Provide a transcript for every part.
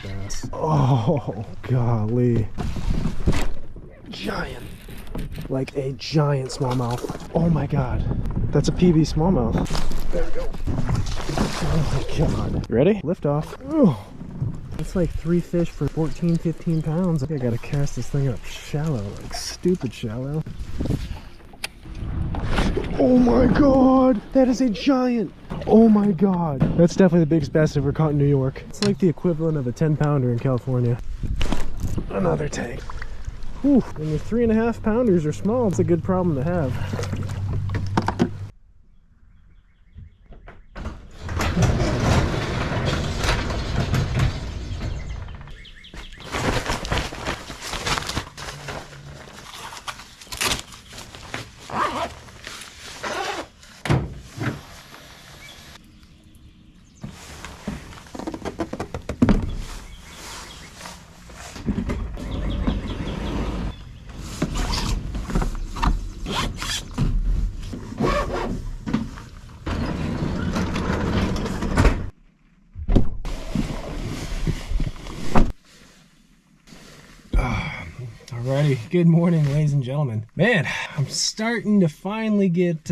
bass. Oh, golly. Giant. Like a giant smallmouth. Oh my God. That's a PB smallmouth. There we go. Oh my God. You ready? Lift off. Oh. That's like 3 fish for 14, 15 pounds. I gotta cast this thing up shallow, like stupid shallow. Oh my God, that is a giant. Oh my God. That's definitely the biggest bass I've ever caught in New York. It's like the equivalent of a 10-pounder in California. Another tank. Whew, when your 3.5 pounders are small, it's a good problem to have. Alrighty, good morning, ladies and gentlemen. Man, I'm starting to finally get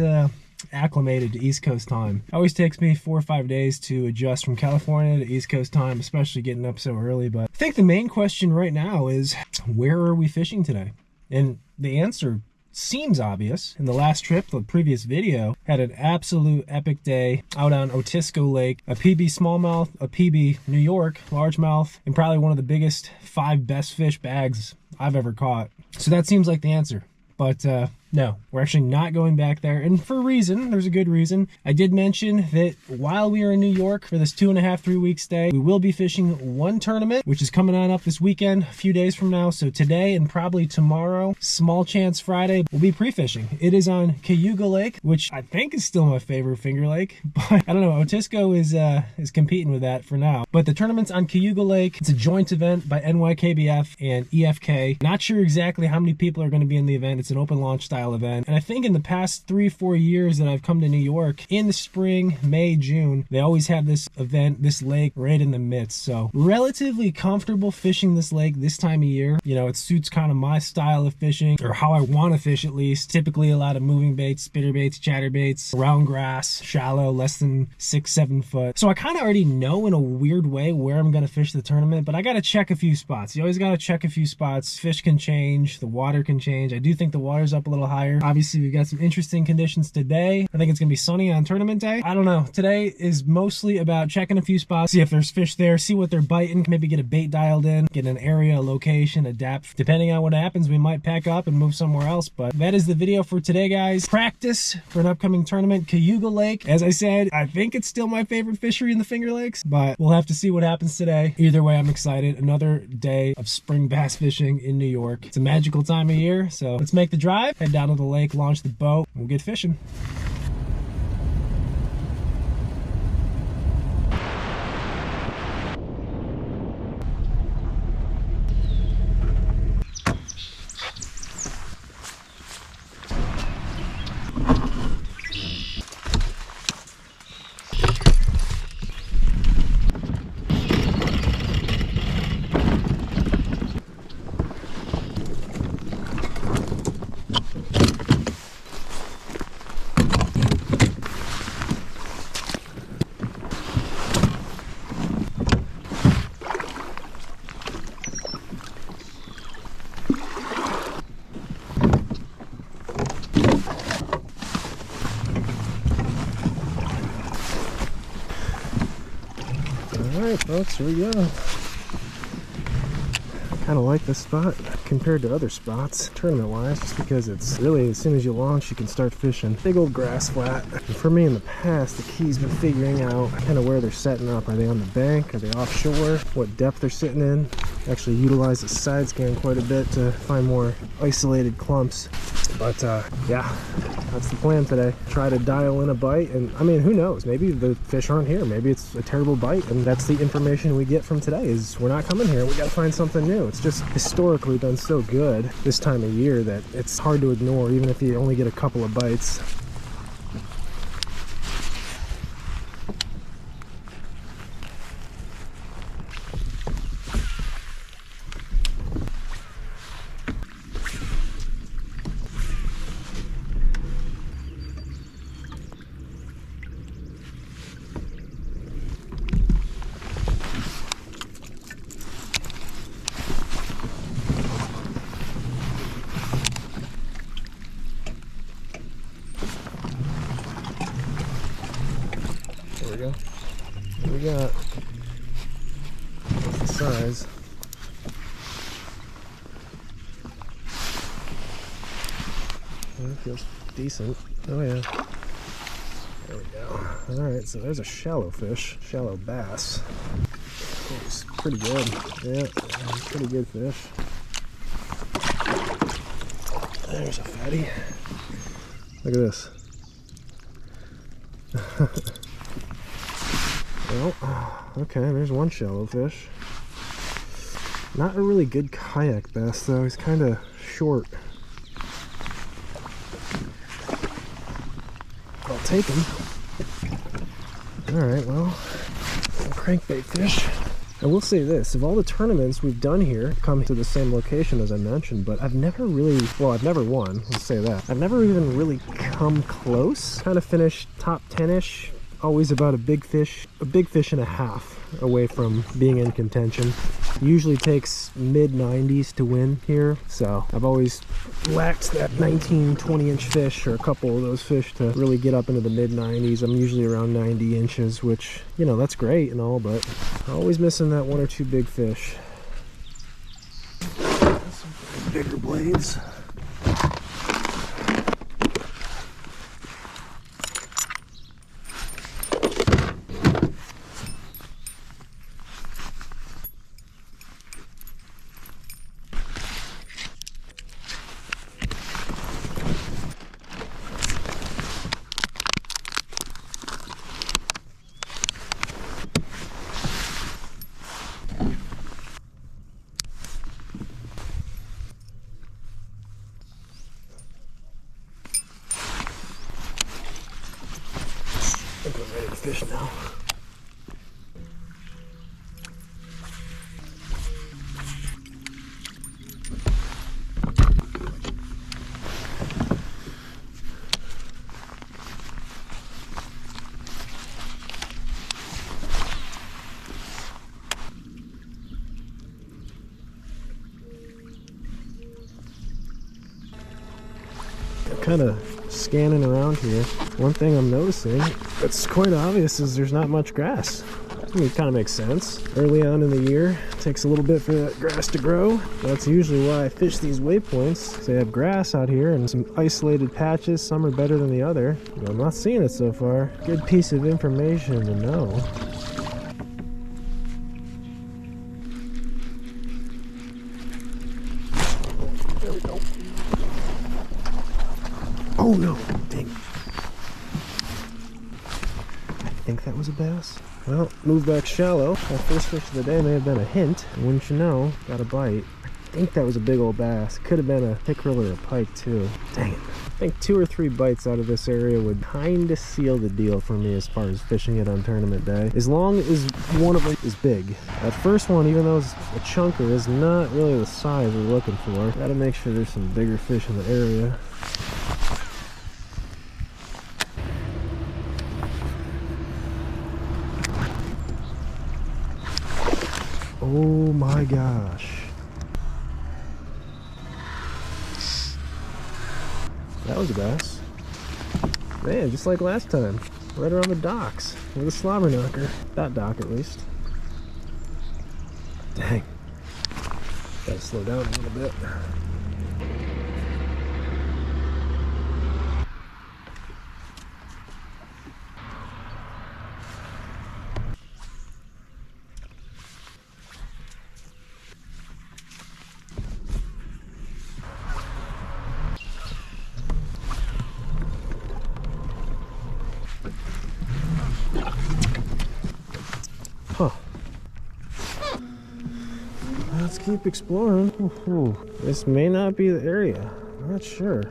acclimated to East Coast time. It always takes me 4 or 5 days to adjust from California to East Coast time, especially getting up so early. But I think the main question right now is, where are we fishing today? And the answer seems obvious. In the last trip, the previous video, had an absolute epic day out on Otisco Lake. A PB smallmouth, a PB New York largemouth, and probably one of the biggest 5 best fish bags I've ever caught. So that seems like the answer. But no, we're actually not going back there, and for a reason. There's a good reason. I did mention that while we are in New York for this 2.5-3 week stay, we will be fishing one tournament, which is coming on up this weekend, a few days from now. So today and probably tomorrow, small chance Friday, we'll be pre-fishing. It is on Cayuga Lake, which I think is still my favorite finger lake, but I don't know, Otisco is competing with that for now. But the tournament's on Cayuga Lake. It's a joint event by NYKBF and EKF. Not sure exactly how many people are going to be in the event. It's an open launch style event, and I think in the past 3-4 years that I've come to New York, in the spring, May, June, they always have this event, this lake right in the midst. So relatively comfortable fishing this lake this time of year. You know, it suits kind of my style of fishing, or how I want to fish at least. Typically a lot of moving baits, spitter baits, chatter baits, around grass, shallow, less than 6-7 foot. So I kind of already know in a weird way where I'm going to fish the tournament, but I got to check a few spots. You always got to check a few spots. Fish can change, the water can change. I do think the water's up a little higher. Obviously, we've got some interesting conditions today. I think it's gonna be sunny on tournament day. I don't know. Today is mostly about checking a few spots, see if there's fish there, see what they're biting, maybe get a bait dialed in, get an area, a location, a depth. Depending on what happens, we might pack up and move somewhere else. But that is the video for today, guys. Practice for an upcoming tournament, Cayuga Lake. As I said, I think it's still my favorite fishery in the Finger Lakes, but we'll have to see what happens today. Either way, I'm excited. Another day of spring bass fishing in New York. It's a magical time of year, so let's make the drive, head down to the lake, launch the boat, and we'll get fishing. Alright folks, here we go. I kind of like this spot compared to other spots tournament wise, just because it's really, as soon as you launch you can start fishing. Big old grass flat. And for me in the past, the key's been figuring out kind of where they're setting up. Are they on the bank? Are they offshore? What depth they're sitting in? Actually utilize the side scan quite a bit to find more isolated clumps. But yeah, that's the plan today. Try to dial in a bite, and I mean, who knows, maybe the fish aren't here, maybe it's a terrible bite, and that's the information we get from today, is we're not coming here, we gotta find something new. It's just historically been so good this time of year that it's hard to ignore, even if you only get a couple of bites. got? What's the size? That feels decent. Oh yeah. There we go. Alright, so there's a shallow fish. Shallow bass. Oh, it's pretty good. Yeah, pretty good fish. There's a fatty. Look at this. Well, okay, there's one shallow fish. Not a really good kayak bass though, he's kind of short. I'll take him. Alright, well, crankbait fish. I will say this, of all the tournaments we've done here, I've come to the same location as I mentioned, but I've never really, well, I've never won, let's say that. I've never even really come close. Kind of finished top 10-ish, always about a big fish and a half away from being in contention. Usually takes mid-90s to win here, so I've always lacked that 19-20 inch fish or a couple of those fish to really get up into the mid-90s. I'm usually around 90 inches, which, you know, that's great and all, but always missing that one or two big fish. Some bigger blades. I think we're ready to fish now. Kind of scanning around here. One thing I'm noticing that's quite obvious is there's not much grass. I mean, it kind of makes sense. Early on in the year, it takes a little bit for that grass to grow. That's usually why I fish these waypoints. They have grass out here and some isolated patches. Some are better than the other, but I'm not seeing it so far. Good piece of information to know. There we go. Oh no, dang. I think that was a bass. Well, move back shallow. My first fish of the day may have been a hint. And wouldn't you know, got a bite. I think that was a big old bass. Could have been a pickerel or a pike too. Dang it. I think 2 or 3 bites out of this area would kind of seal the deal for me as far as fishing it on tournament day. As long as one of them is big. That first one, even though it's a chunker, is not really the size we're looking for. Gotta make sure there's some bigger fish in the area. Oh my gosh. That was a bass. Man, just like last time. Right around the docks with a slobber knocker. That dock at least. Dang. Gotta slow down a little bit. Huh. Let's keep exploring. Ooh, this may not be the area. I'm not sure.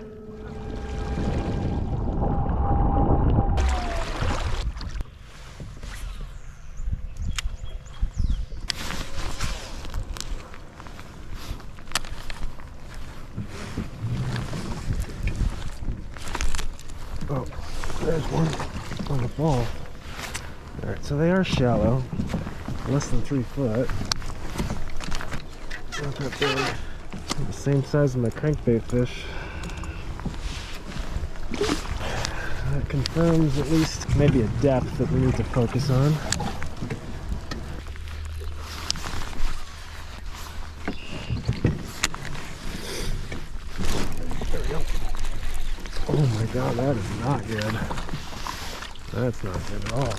Oh, there's one on the ball. Alright, so they are shallow, less than 3 foot. Not that big. The same size as my crankbait fish. That confirms at least maybe a depth that we need to focus on. There we go. Oh my god, that is not good. That's not good at all.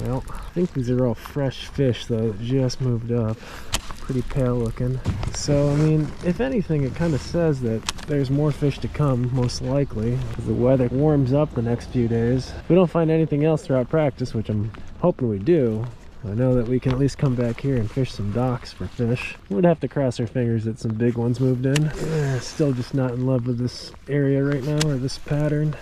Well, I think these are all fresh fish though that just moved up. Pretty pale looking. So, I mean, if anything, it kind of says that there's more fish to come, most likely, as the weather warms up the next few days. If we don't find anything else throughout practice, which I'm hoping we do, I know that we can at least come back here and fish some docks for fish. We'd have to cross our fingers that some big ones moved in. Still just not in love with this area right now, or this pattern.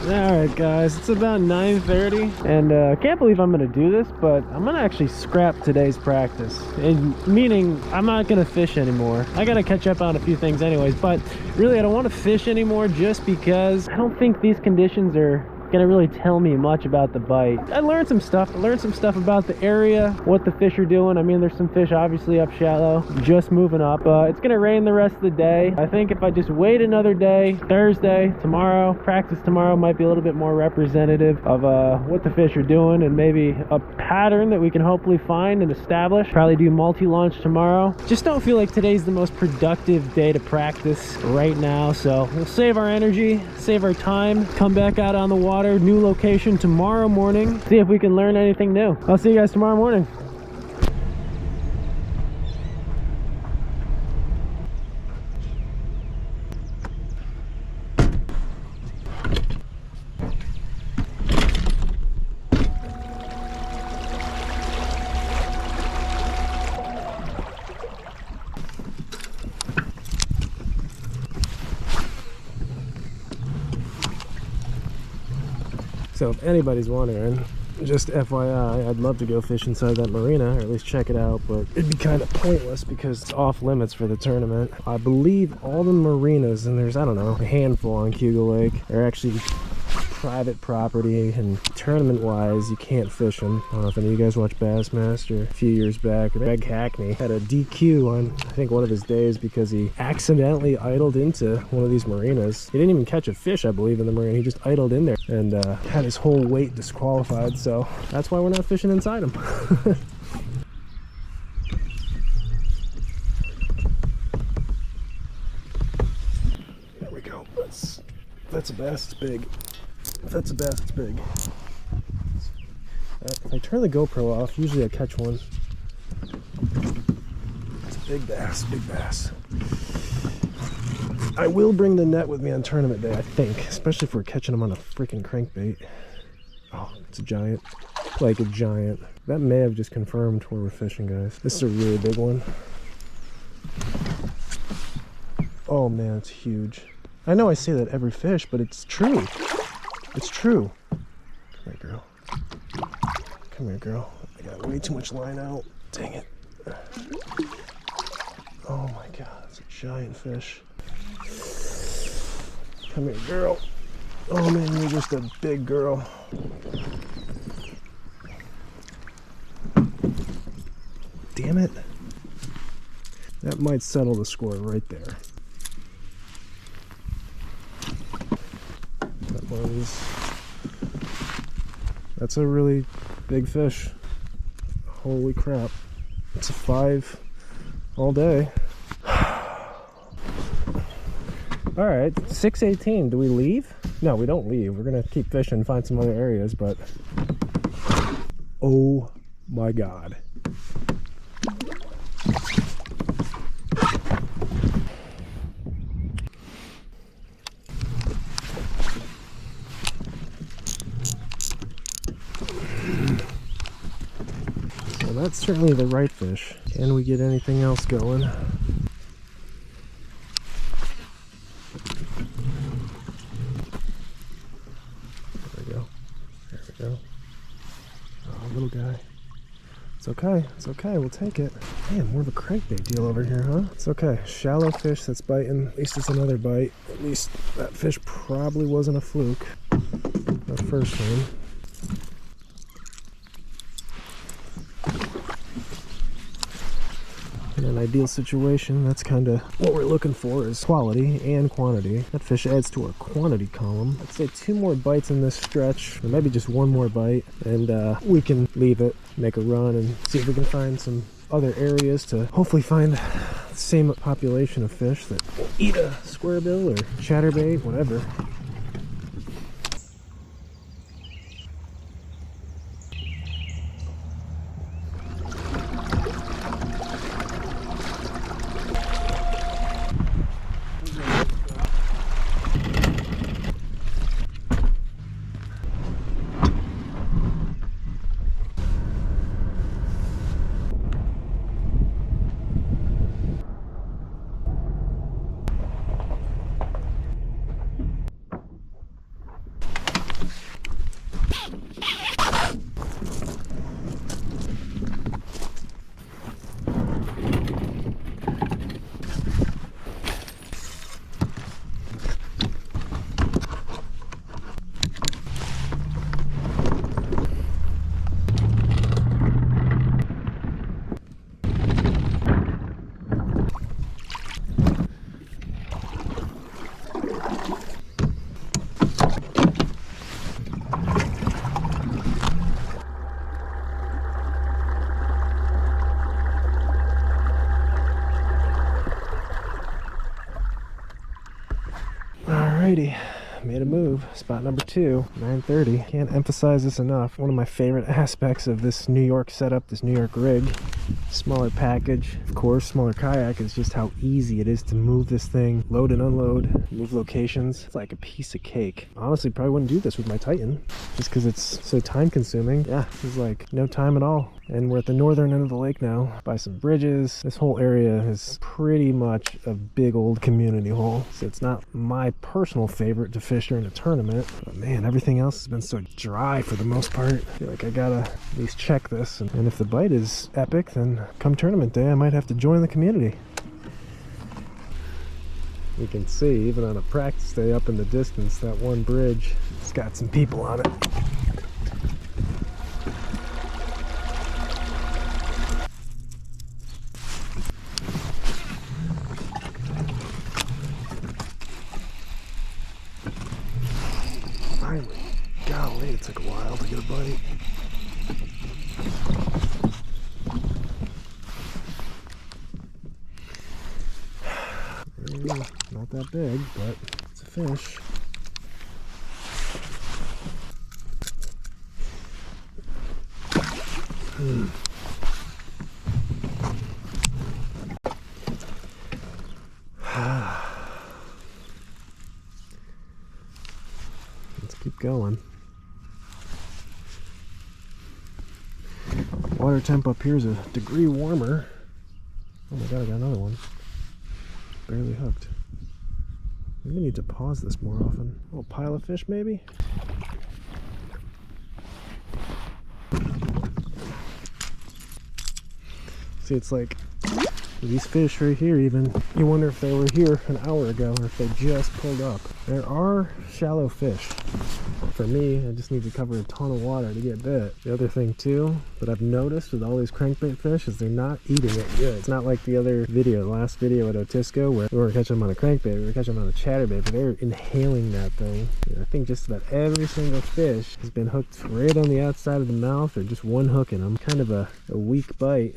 Alright guys, it's about 9:30 and I can't believe I'm going to do this, but I'm going to actually scrap today's practice. And meaning I'm not going to fish anymore. I got to catch up on a few things anyways, but really I don't want to fish anymore just because I don't think these conditions are gonna really tell me much about the bite. I learned some stuff. I learned some stuff about the area, what the fish are doing. I mean, there's some fish obviously up shallow, just moving up. It's gonna rain the rest of the day. I think if I just wait another day, Thursday, tomorrow, practice tomorrow might be a little bit more representative of what the fish are doing and maybe a pattern that we can hopefully find and establish. Probably do multi-launch tomorrow. Just don't feel like today's the most productive day to practice right now, so we'll save our energy, save our time, come back out on the water, new location tomorrow morning, see if we can learn anything new. I'll see you guys tomorrow morning. So if anybody's wondering, just FYI, I'd love to go fish inside that marina, or at least check it out, but it'd be kind of pointless because it's off limits for the tournament. I believe all the marinas, and there's, I don't know, a handful on Cayuga Lake, are actually private property, and tournament wise you can't fish them. I don't know if any of you guys watched Bassmaster a few years back. Greg Hackney had a DQ on I think one of his days because he accidentally idled into one of these marinas. He didn't even catch a fish, I believe, in the marina. He just idled in there and had his whole weight disqualified, so that's why we're not fishing inside them. There we go. That's a bass. It's big. If that's a bass, it's big. If I turn the GoPro off, usually I catch one. It's a big bass, big bass. I will bring the net with me on tournament day, I think, especially if we're catching them on a freaking crankbait. Oh, it's a giant, like a giant. That may have just confirmed where we're fishing, guys. This is a really big one. Oh man, it's huge. I know I say that every fish, but it's true. It's true. Come here, girl. Come here, girl. I got way too much line out. Dang it. Oh my god, it's a giant fish. Come here, girl. Oh man, you're just a big girl. Damn it. That might settle the score right there. That's a really big fish. Holy crap. It's a 5 all day. Alright, 6:18. Do we leave? No, we don't leave. We're gonna keep fishing, find some other areas, but oh my god. That's certainly the right fish. Can we get anything else going? There we go. There we go. Oh, little guy. It's okay. It's okay. We'll take it. Man, more of a crankbait deal over here, huh? It's okay. Shallow fish that's biting. At least it's another bite. At least that fish probably wasn't a fluke. our first one. In an ideal situation, that's kind of what we're looking for, is quality and quantity. That fish adds to our quantity column. I'd say 2 more bites in this stretch, or maybe just 1 more bite, and we can leave it, make a run, and see if we can find some other areas to hopefully find the same population of fish that will eat a squarebill or chatterbait, whatever. Alrighty, made a move. Spot number 2, 9:30. Can't emphasize this enough. One of my favorite aspects of this New York setup, this New York rig. Smaller package, of course, smaller kayak, is just how easy it is to move this thing, load and unload, move locations. It's like a piece of cake. Honestly, probably wouldn't do this with my Titan, just because it's so time consuming. Yeah, it's like no time at all. And we're at the northern end of the lake now, by some bridges. This whole area is pretty much a big old community hole. So it's not my personal favorite to fish during a tournament. But man, everything else has been so dry for the most part. I feel like I gotta at least check this. And if the bite is epic, then come tournament day, I might have to join the community. You can see, even on a practice day up in the distance, that one bridge, it's got some people on it. Finally. Golly, it took a while to get a bite. Not that big, but it's a fish. Let's keep going. Water temp up here is a degree warmer. Oh my god, I got another one. Barely hooked. Maybe need to pause this more often. A little pile of fish, maybe? See, it's like these fish right here, even, you wonder if they were here an hour ago or if they just pulled up. There are shallow fish. For me, I just need to cover a ton of water to get bit. The other thing too that I've noticed with all these crankbait fish is they're not eating it good. It's not like the other video, the last video at Otisco, where we weren't catching them on a crankbait, we were catching them on a chatterbait, but they're inhaling that thing. I think just about every single fish has been hooked right on the outside of the mouth, or just one hook in them. Kind of a weak bite.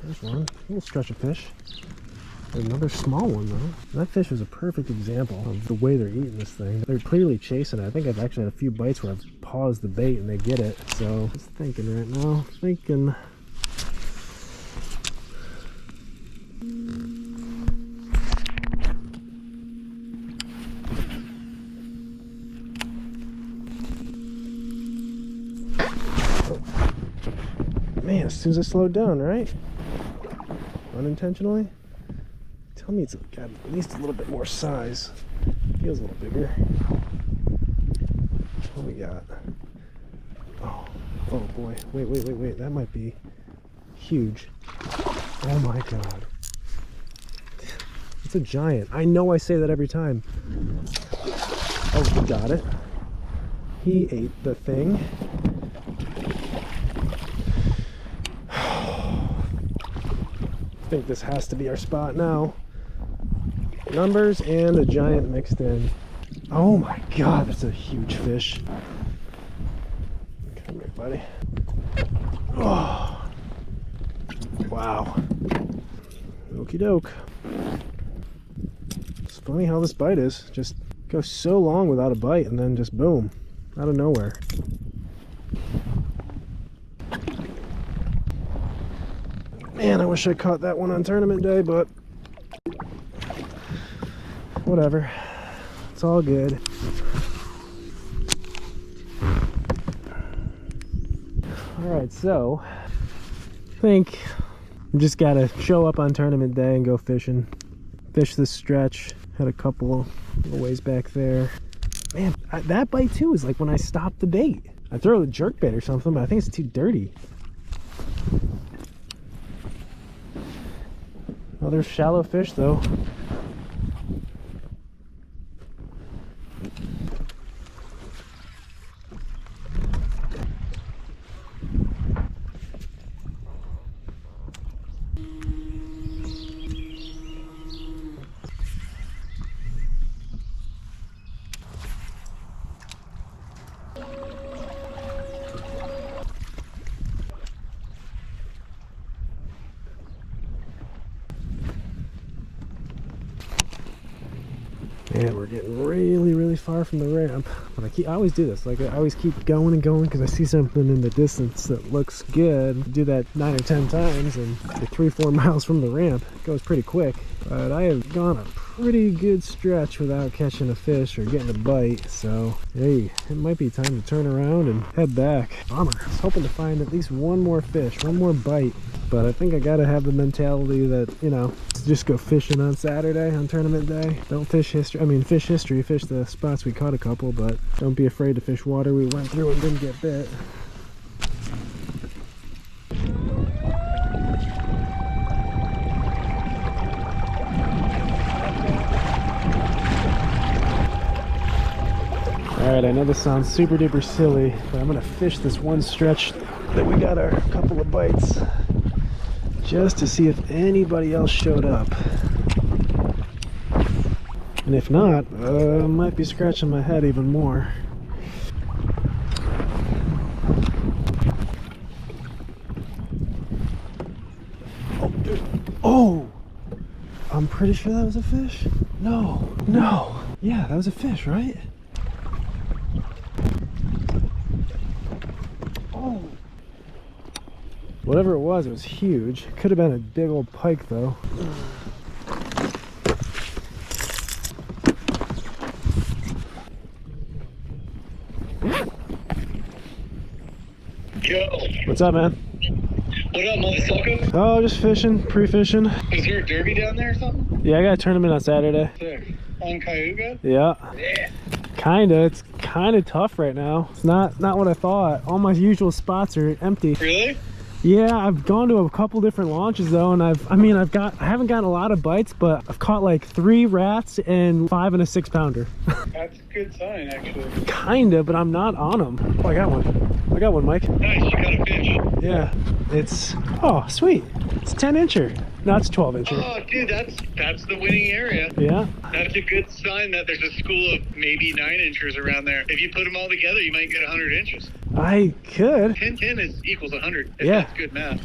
There's one, a little stretch of fish. Another small one though. That fish is a perfect example of the way they're eating this thing. They're clearly chasing it. I think I've actually had a few bites where I've paused the bait and they get it. So just thinking right now, thinking. Man, as soon as I slowed down, right? Unintentionally. Tell me it's got at least a little bit more size. Feels a little bigger. What we got? Oh boy. Wait. That might be huge. Oh my god. It's a giant. I know I say that every time. Oh, he got it. He ate the thing. I think this has to be our spot now. Numbers and a giant mixed in. Oh my god, that's a huge fish. Come here, buddy. Oh, wow. Okie doke. It's funny how this bite is. Just goes so long without a bite and then just boom, out of nowhere. Man, I wish I caught that one on tournament day, but whatever. It's all good. Alright, so I think I just gotta show up on tournament day and go fishing. Fish this stretch. Had a couple little ways back there. Man, that bite too is like when I stop the bait. I throw a jerk bait or something, but I think it's too dirty. Another shallow fish though. Man, we're getting really far from the ramp. But I always do this. Like I always keep going and going because I see something in the distance that looks good. Do that 9 or 10 times, and you're 3-4 miles from the ramp. It goes pretty quick. But I have gone a pretty good stretch without catching a fish or getting a bite. So hey, it might be time to turn around and head back. Bummer. I was hoping to find at least one more fish, one more bite. But I think I gotta have the mentality that, you know, just go fishing on Saturday on tournament day. Don't fish history. I mean, fish history. Fish the spots we caught a couple, but don't be afraid to fish water we went through and didn't get bit. Alright, I know this sounds super duper silly, but I'm gonna fish this one stretch that we got our couple of bites just to see if anybody else showed up. And if not, I might be scratching my head even more. Oh! I'm pretty sure that was a fish. No. Yeah, that was a fish, right? Oh! Whatever it was huge. Could have been a big old pike though. Yo. What's up, man? What up, motherfucker? Oh, just fishing, pre-fishing. Is there a derby down there or something? Yeah, I got a tournament on Saturday. Sick. On Cayuga? Yeah. Yeah. Kinda. It's kinda tough right now. It's not what I thought. All my usual spots are empty. Really? Yeah, I've gone to a couple different launches though, and I haven't gotten a lot of bites, but I've caught like 3 rats and 5 and a 6-pounder. That's a good sign, actually. Kinda, but I'm not on them. Oh, I got one, Mike. Nice, you got a fish. Yeah, it's, oh, sweet. It's 10-incher. No, it's 12-incher. Oh, dude, that's the winning area. Yeah. That's a good sign that there's a school of maybe 9-inchers around there. If you put them all together, you might get 100 inches. I could. 10 equals 100. If Yeah. That's good math.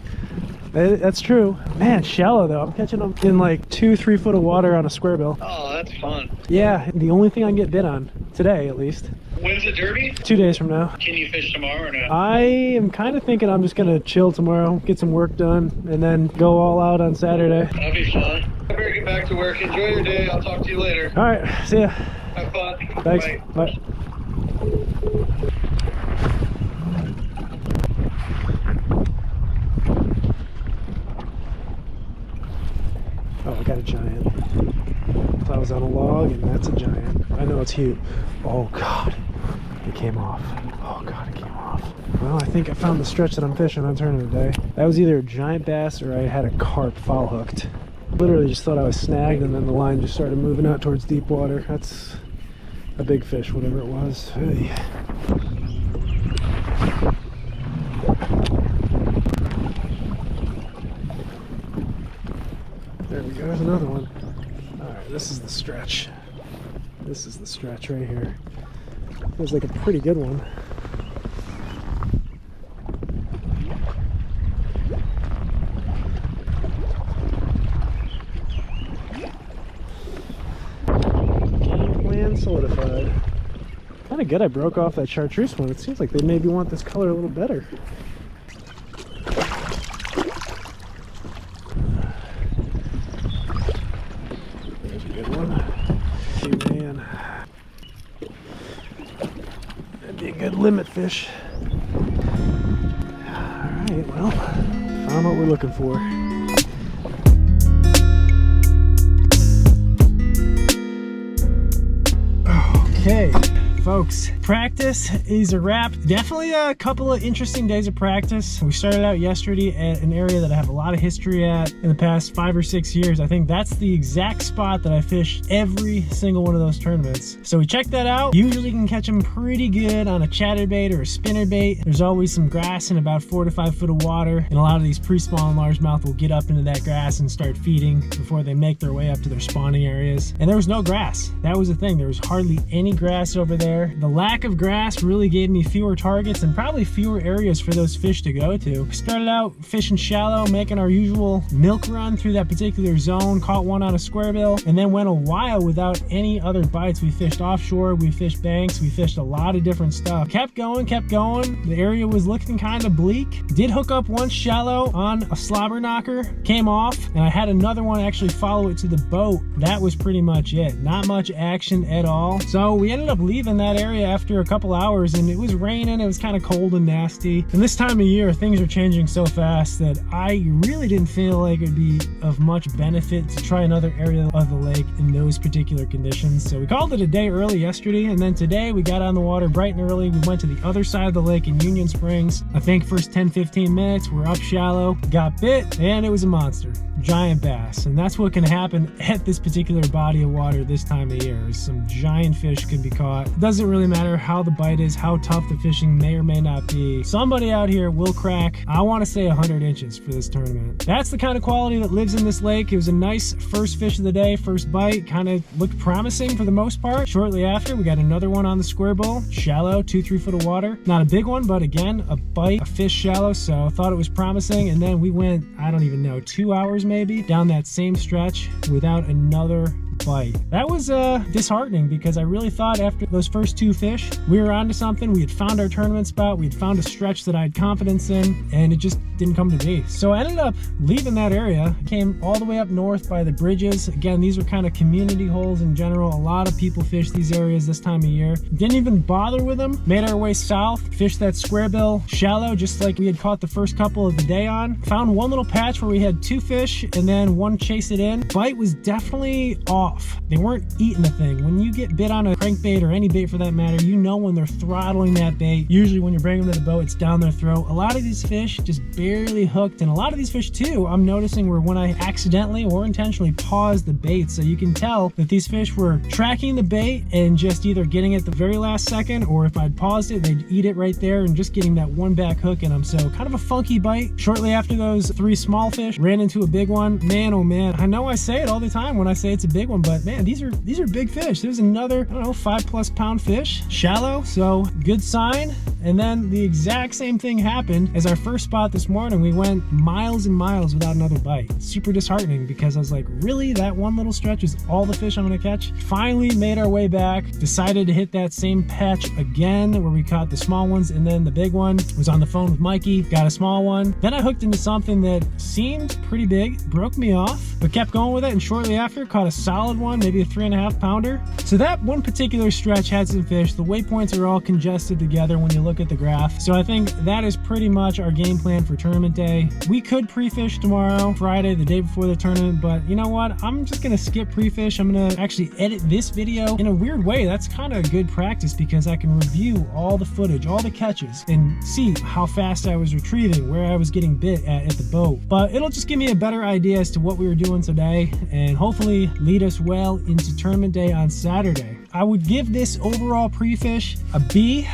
That's true. Man, shallow though. I'm catching them in like 2-3 foot of water on a square bill. Oh, that's fun. Yeah, the only thing I can get bit on today, at least. When's the derby? 2 days from now. Can you fish tomorrow or not? I am kind of thinking I'm just gonna chill tomorrow, get some work done, and then go all out on Saturday. That'll be fun. I better get back to work. Enjoy your day. I'll talk to you later. All right, see ya. Have fun. Thanks. Bye. Bye. Oh, I got a giant. Thought I was on a log, and that's a giant. I know it's huge. Oh God, it came off. Oh God, it came off. Well, I think I found the stretch that I'm fishing on tournament day. That was either a giant bass or I had a carp foul hooked. Literally just thought I was snagged, and then the line just started moving out towards deep water. That's a big fish, whatever it was. Hey. There we go, there's another one. Alright, this is the stretch. This is the stretch right here. Feels like a pretty good one. Plan solidified. Kind of good I broke off that chartreuse one. It seems like they maybe want this color a little better. There's a good one. Hey, man. That'd be a good limit fish. Alright, well, found what we're looking for. Okay, folks, practice is a wrap. Definitely a couple of interesting days of practice. We started out yesterday at an area that I have a lot of history at in the past 5 or 6 years. I think that's the exact spot that I fished every single one of those tournaments. So we checked that out. Usually you can catch them pretty good on a chatterbait or a spinnerbait. There's always some grass in about 4 to 5 foot of water, and a lot of these pre-spawn largemouth will get up into that grass and start feeding before they make their way up to their spawning areas. And there was no grass. That was the thing. There was hardly any grass over there. The lack of grass really gave me fewer targets and probably fewer areas for those fish to go to. We started out fishing shallow, making our usual milk run through that particular zone, caught one on a square bill, and then went a while without any other bites. We fished offshore, we fished banks, we fished a lot of different stuff. Kept going. The area was looking kind of bleak. Did hook up one shallow on a slobber knocker, came off, and I had another one actually follow it to the boat. That was pretty much it. Not much action at all. So we ended up leaving that area after a couple hours, and it was raining. It was kind of cold and nasty. And this time of year, things are changing so fast that I really didn't feel like it'd be of much benefit to try another area of the lake in those particular conditions. So we called it a day early yesterday, and then today we got on the water bright and early. We went to the other side of the lake in Union Springs. I think first 10-15 minutes, we're up shallow, got bit, and it was a monster. Giant bass. And that's what can happen at this particular body of water this time of year. Some giant fish can be caught. It doesn't really matter how the bite is, how tough the fishing may or may not be. Somebody out here will crack, I want to say 100 inches for this tournament. That's the kind of quality that lives in this lake. It was a nice first fish of the day, first bite, kind of looked promising for the most part. Shortly after, we got another one on the square bowl, shallow, 2-3 foot of water. Not a big one, but again, a bite, a fish shallow, so I thought it was promising. And then we went, I don't even know, 2 hours maybe down that same stretch without another bite. That was disheartening, because I really thought after those first 2 fish we were onto something. We had found our tournament spot, we had found a stretch that I had confidence in, and it just didn't come to be. So I ended up leaving that area, came all the way up north by the bridges. Again, these are kind of community holes in general. A lot of people fish these areas this time of year. Didn't even bother with them. Made our way south, fished that square bill shallow just like we had caught the first couple of the day on. Found one little patch where we had 2 fish and then one chased it in. Bite was definitely off. They weren't eating the thing. When you get bit on a crankbait or any bait for that matter, you know when they're throttling that bait. Usually when you bring them to the boat, it's down their throat. A lot of these fish just barely hooked, and a lot of these fish too, I'm noticing, were when I accidentally or intentionally paused the bait. So you can tell that these fish were tracking the bait and just either getting it the very last second, or if I'd paused it, they'd eat it right there and just getting that one back hook in them. So kind of a funky bite. Shortly after those 3 small fish, ran into a big one. Man, oh man, I know I say it all the time when I say it's a big one, but man, these are big fish. There's another, I don't know, 5+ pound fish, shallow, so good sign. And then the exact same thing happened as our first spot this morning. We went miles and miles without another bite. Super disheartening, because I was like, really, that one little stretch is all the fish I'm gonna catch? Finally made our way back, decided to hit that same patch again where we caught the small ones, and then the big one. Was on the phone with Mikey, got a small one. Then I hooked into something that seemed pretty big, broke me off, but kept going with it, and shortly after caught a solid one, maybe a 3.5 pounder. So that one particular stretch had some fish. The waypoints are all congested together when you look look at the graph. So I think that is pretty much our game plan for tournament day. We could pre-fish tomorrow, Friday, the day before the tournament, but you know what? I'm just gonna skip pre-fish. I'm gonna actually edit this video in a weird way. That's kind of good practice because I can review all the footage, all the catches, and see how fast I was retrieving, where I was getting bit at the boat. But it'll just give me a better idea as to what we were doing today and hopefully lead us well into tournament day on Saturday. I would give this overall pre-fish a B.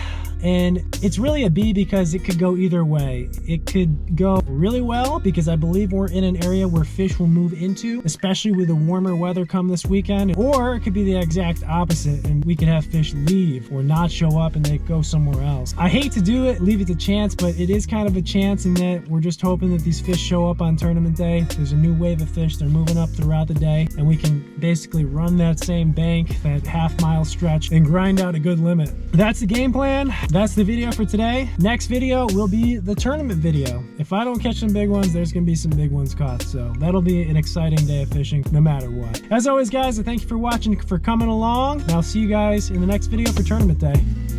And it's really a B because it could go either way. It could go really well because I believe we're in an area where fish will move into, especially with the warmer weather come this weekend. Or it could be the exact opposite and we could have fish leave or not show up and they go somewhere else. I hate to do it, leave it to chance, but it is kind of a chance in that we're just hoping that these fish show up on tournament day. There's a new wave of fish, they're moving up throughout the day, and we can basically run that same bank, that half-mile stretch, and grind out a good limit. That's the game plan. That's the video for today. Next video will be the tournament video. If I don't catch some big ones, there's gonna be some big ones caught. So that'll be an exciting day of fishing no matter what. As always, guys, I thank you for watching, for coming along, and I'll see you guys in the next video for tournament day.